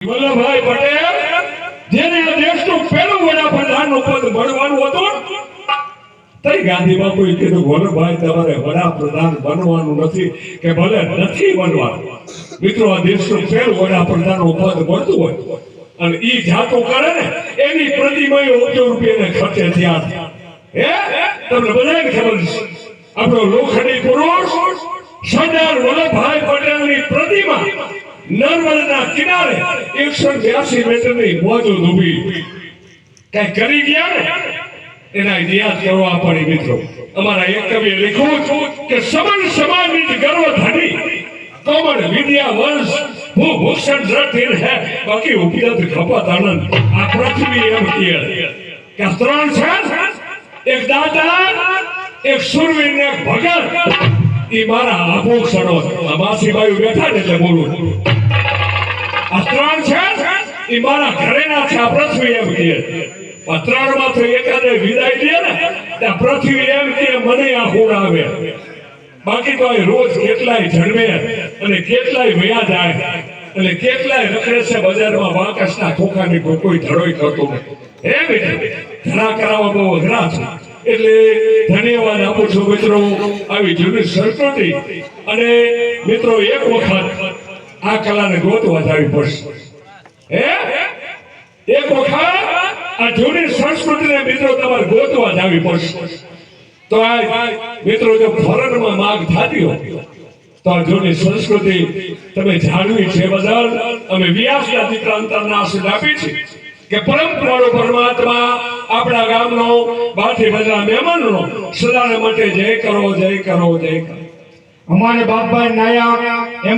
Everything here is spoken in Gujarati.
વલ્લભભાઈ પટેલ જેને આ દેશનું પહેલું વડાપ્રધાનનું પદ મળવાનું હતું, તઈ ગાંધી બાપુએ કીધું વલ્લભભાઈ તમારે વડાપ્રધાન બનવાનું નથી કે ભલે નથી બનવાનું, મિત્રો આ દેશનું પહેલું વડાપ્રધાનનું પદ મળતું હોય અને ઈ જાતો કરે ને એની પ્રતિમા ₹100 ખર્ચે થયા. હે તમને બધાને ખબર છે આપણો લોખંડી પુરુષ સરદાર વલ્લભભાઈ પટેલની પ્રતિમા નર્મદાના કિનારે 182 મીટરની મોજૂદ ઊભી કઈ કરી ગયા ને એના યાદ કરવા પડી. મિત્રો અમારા એક કવિએ લખ્યું કે સમન સમાજની ગર્વધની કોમળ વિદ્યા વંશ ભૂભૂષણ ધરતીર હે બાકી ઉપલબ્ધ ખપત આનંદ. આ પૃથ્વી એમ કહે કે ત્રણ છે, એક દાતા, એક સુરવીર ને એક ભગત. ઈ મારા આભૂષણો માસીબાઈ બેઠા ને એટલે બોલું. આ ત્રણ છે ઈ મારા ઘરેના છે. આ પૃથ્વી એમ કહે આ ત્રણ માંથી એકાદે વિદાય દે ને ત્યાં પૃથ્વી એમ કે મને આ હુર આવે. બાકી તો રોજ કેટલાય જન્મે અને કેટલાય વયા જાય અને કેટલાય રખડે છે બજારમાં વાંકસના ખોખાની કોઈ ધડોઈ કરતું નથી. હે બેટા ધડા કરાવવા બહુ અઘરા છે એટલે ધન્યવાદ આપું છું મિત્રો આવી જૂની સંસ્કૃતિ. અને મિત્રો એક વખત આ કલાને ગોતવા જવી પડશે. હે એક વખત આ જૂની સંસ્કૃતિને મિત્રો તમારે ગોતવા જવી પડશે. તો આ મિત્રો જો ફોરેનમાં માંગ થતી હોય તો આ જૂની સંસ્કૃતિ તમે જાણવી છે બદલ અમે વ્યાસના દીકરા અંતરના આશીષ આપી છે કે પરંપરાનો પરમાત્મા આપણા ગામનો બાથી બધા મહેમાનનો સદાને માટે જય કરો જય કરો જય કરો. અમારે બાપભાઈ નાયા